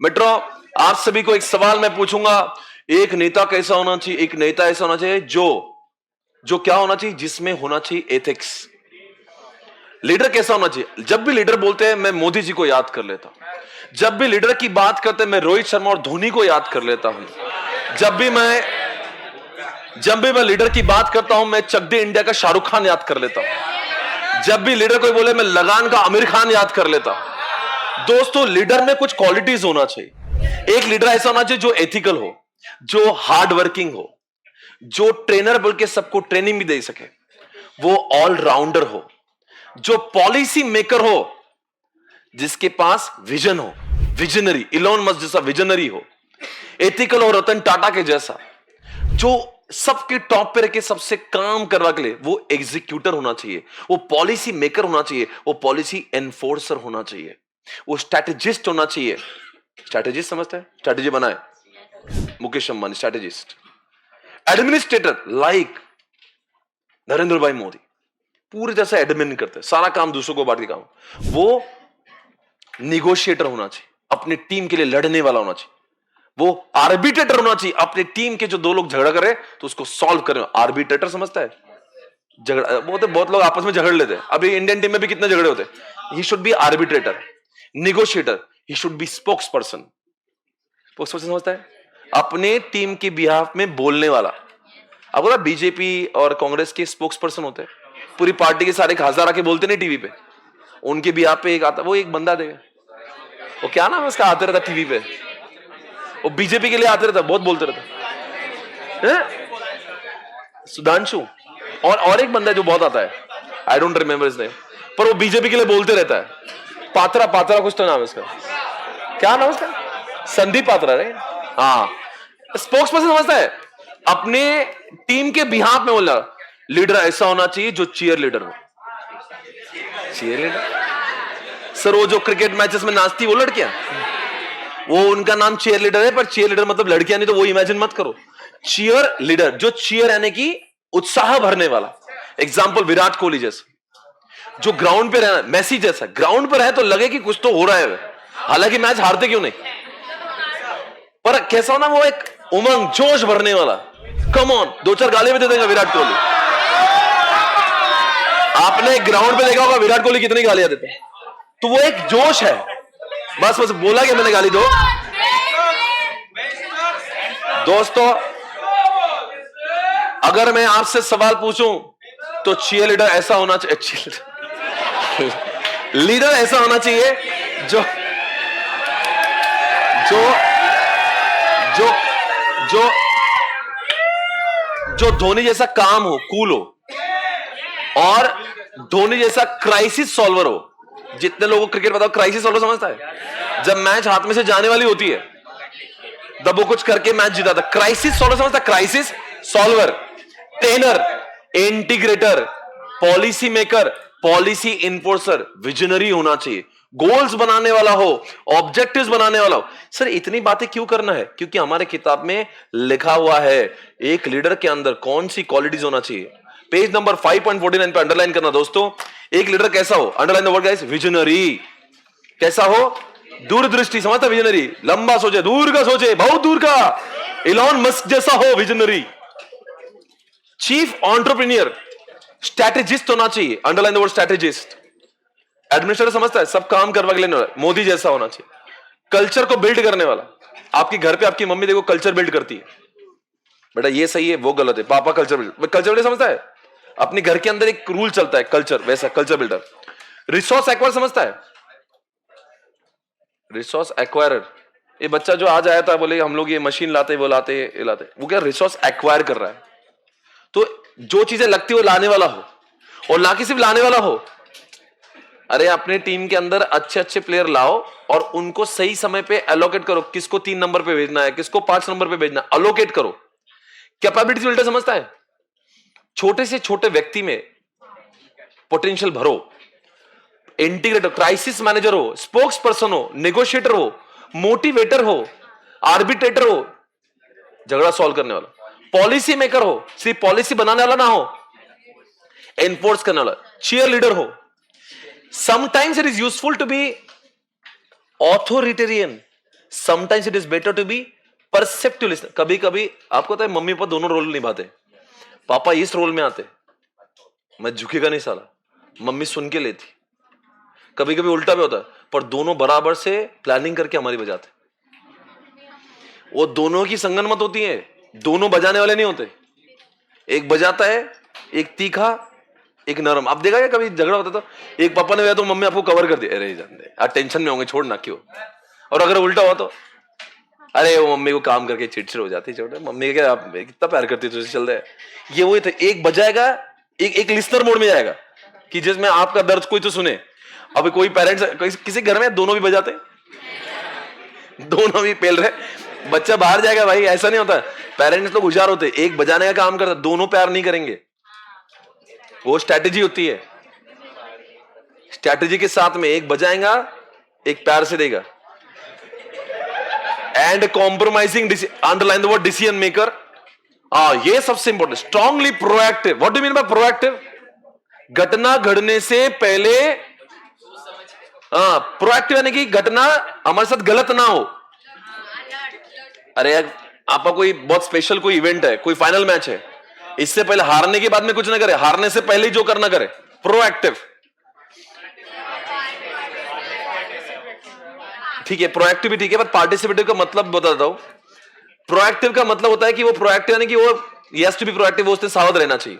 मित्रों, आप सभी को एक सवाल मैं पूछूंगा। एक नेता कैसा होना चाहिए? एक नेता ऐसा होना चाहिए जो क्या होना चाहिए? जिसमें होना चाहिए एथिक्स। लीडर कैसा होना चाहिए? जब भी लीडर बोलते हैं मैं मोदी जी को याद कर लेता हूं। जब भी लीडर की बात करते हैं मैं रोहित शर्मा और धोनी को याद कर लेता हूं। जब भी मैं लीडर की बात करता हूं मैं चक दे इंडिया का शाहरुख खान याद कर लेता हूं। जब भी लीडर कोई बोले मैं लगान का आमिर खान याद कर लेता हूं। दोस्तों, लीडर में कुछ क्वालिटीज होना चाहिए। एक लीडर ऐसा होना चाहिए जो एथिकल हो, जो हार्ड वर्किंग हो, जो ट्रेनर बोल के सबको ट्रेनिंग भी दे सके, वो ऑलराउंडर हो, जो पॉलिसी मेकर हो, जिसके पास विजन हो, विजनरी, इलोन मस्क जैसा विजनरी हो, एथिकल हो रतन टाटा के जैसा, जो सबके टॉप पे रह के सबसे काम करवा के लिए वो एग्जीक्यूटर होना चाहिए, वो पॉलिसी मेकर होना चाहिए, वो पॉलिसी एनफोर्सर होना चाहिए, वो स्ट्रैटेजिस्ट होना चाहिए। स्ट्रैटेजिस्ट समझते हैं? स्ट्रैटेजी बनाए Mukesh Ambani, strategist. Administrator like Narendra भाई मोदी, पूरे जैसे एडमिन करते हैं, सारा काम दूसरों को बांट के काम। वो निगोशिएटर होना चाहिए, अपनी टीम के लिए लड़ने वाला होना चाहिए। वो आर्बिट्रेटर होना चाहिए, अपनी टीम के जो दो लोग झगड़ा करे तो उसको सॉल्व करे। आर्बिट्रेटर समझता है? झगड़ा बहुत लोग आपस में झगड़ लेते हैं। अभी इंडियन टीम में भी कितने झगड़े होते हैं। He should be arbitrator, negotiator, he should be spokesperson. Spokesperson समझता है? अपने टीम के बिहाफ में बोलने वाला। अब बोला बीजेपी और कांग्रेस के स्पोक्स पर्सन होते हैं, पूरी पार्टी के सारे खासदार आके बोलते नहीं टीवी पे, उनके बिहाफ पे एक आता, वो एक बंदा देगा, वो क्या नाम है उसका, आते रहता टीवी पे, वो बीजेपी के लिए आते रहता, बहुत बोलते रहता, सुधांशु। और एक बंदा जो बहुत आता है, I don't remember his name, पर वो बीजेपी के लिए बोलते रहता है। पात्रा कुछ तो नाम है उसका, क्या नाम है उसका, संदीप पात्रा रे। हाँ, स्पोक्स पर्सन समझता है, अपने टीम के बिहाफ में बोलना। लीडर ऐसा होना चाहिए जो चीयर लीडर हो। चीयर लीडर सर, वो जो क्रिकेट मैचेस में नाचती वो लड़कियां, वो उनका नाम चीयर लीडर है, पर चीयर लीडर मतलब लड़कियां नहीं, तो वो इमेजिन मत करो। चीयर लीडर, जो चीयर यानी कि उत्साह भरने वाला। एग्जाम्पल विराट कोहली जैसा, जो ग्राउंड पे रहना, मेसी जैसा, ग्राउंड पर है तो लगे कि कुछ तो हो रहा है, हालांकि मैच हारते क्यों नहीं, पर कैसा होना, वो एक उमंग जोश भरने वाला। कम ऑन, 2-4 गाली भी दे देगा विराट कोहली। आपने ग्राउंड पे देखा होगा विराट कोहली कितनी गालियां देते हैं, तो वो एक जोश है। बस बोला कि मैंने गाली दो। दोस्तों, अगर मैं आपसे सवाल पूछूं तो चीयर लीडर ऐसा होना चाहिए, लीडर ऐसा होना चाहिए जो जो जो जो जो धोनी जैसा काम हो, कूल हो, और धोनी जैसा क्राइसिस सॉल्वर हो। जितने लोगों को क्रिकेट बताओ, क्राइसिस सॉल्वर समझता है? जब मैच हाथ में से जाने वाली होती है तब वो कुछ करके मैच जीता था। क्राइसिस सॉल्वर समझता है? Crisis solver, trainer, integrator, policy maker, policy enforcer, visionary होना चाहिए, गोल्स बनाने वाला हो, ऑब्जेक्टिव्स बनाने वाला हो। सर, इतनी बातें क्यों करना है? क्योंकि हमारे किताब में लिखा हुआ है एक लीडर के अंदर कौन सी क्वालिटीज होना चाहिए। पेज नंबर 5.49 पे अंडरलाइन करना दोस्तों। एक लीडर कैसा हो? Underline the word guys, visionary. कैसा हो? दूरदृष्टि, समझता? विजनरी, लंबा सोचे, दूर का सोचे, बहुत दूर का, इलॉन मस्क जैसा हो, विजनरी। चीफ एंटरप्रेन्योर, स्ट्रैटेजिस्ट होना चाहिए, underline the word strategist. Administrator समझता है, सब काम करवा के लेने वाला, मोदी जैसा होना चाहिए। कल्चर को बिल्ड करने वाला, आपके घर पे आपकी मम्मी देखो कल्चर बिल्ड करती है, बेटा ये सही है वो गलत है, पापा कल्चर बिल्ड समझता है, अपने घर के अंदर एक रूल चलता है कल्चर, वैसा कल्चर बिल्डर। रिसोर्स एक्वायर समझता है? रिसोर्स एक्वायरर, ये बच्चा जो आज आया था बोले हम लोग ये मशीन लाते वो लाते ये लाते, वो क्या रिसोर्स एक्वायर कर रहा है। तो जो चीजें लगती है वो लाने वाला हो, और लाके सिर्फ लाने वाला हो। अरे अपने टीम के अंदर अच्छे अच्छे प्लेयर लाओ और उनको सही समय पे एलोकेट करो, किसको 3 नंबर पे भेजना है, किसको 5 नंबर पे भेजना है, एलोकेट करो। कैपेबिलिटी बिल्डर समझता है? छोटे से छोटे व्यक्ति में पोटेंशियल भरो। इंटीग्रेटर, क्राइसिस मैनेजर हो, स्पोक्स पर्सन हो, नेगोशिएटर हो, मोटिवेटर हो, आर्बिट्रेटर हो, झगड़ा सॉल्व करने वाला, पॉलिसी मेकर हो, सिर्फ पॉलिसी बनाने वाला ना हो, एनफोर्स करने वाला, चीयर लीडर हो। Sometimes it is useful to be authoritarian, sometimes it is better to be perceptive listener. कभी कभी आपको पता है मम्मी पापा दोनों रोल निभाते. पापा इस रोल में आते, मैं झुकेगा नहीं साला, मम्मी सुन के लेती. कभी कभी उल्टा भी होता है, पर दोनों बराबर से प्लानिंग करके हमारी बजाते. वो दोनों की संगनमत होती है, दोनों बजाने वाले नहीं होते. एक बजाता है, एक तीखा, एक नरम. आप देखा क्या कभी झगड़ा होता था, एक पापा ने बजाया तो मम्मी आपको कवर कर दिया, अरे जान दे आप टेंशन में होंगे छोड़ ना क्यों. और अगर उल्टा हुआ तो अरे वो मम्मी को काम करके चिड़चिड़ हो जाती, छोटे मम्मी क्या आप कितना प्यार करती तुझे चल रहा है. ये वही था, एक बजाएगा, एक लिसनर मोड में जाएगा कि जिसमें आपका दर्द कोई तो सुने. अभी कोई पेरेंट्स किसी घर में दोनों भी बजाते, दोनों भी पेल रहे, बच्चा बाहर जाएगा भाई, ऐसा नहीं होता. पेरेंट्स लोग होशियार होते, एक बजाने का काम करता, दोनों प्यार नहीं करेंगे. वो स्ट्रैटेजी होती है. स्ट्रैटेजी के साथ में एक बजाएगा, एक प्यार से देगा. And compromising, underline the word decision maker. ये सबसे important. Strongly proactive. What do mean by proactive? घटना घटने से पहले. प्रोएक्टिव यानी कि घटना हमारे साथ गलत ना हो. अरे यार आपका कोई बहुत स्पेशल कोई इवेंट है, कोई फाइनल मैच है, इससे पहले हारने के बाद में कुछ ना करे, हारने से पहले ही जो करना करे. प्रोएक्टिव. ठीक है, प्रोएक्टिव भी ठीक है, पर पार्टिसिपेटिव का मतलब बताता हूं. प्रोएक्टिव का मतलब होता है कि वो प्रोएक्टिव यानी कि वो यस टू बी प्रोएक्टिव, वो उससे सावध रहना चाहिए.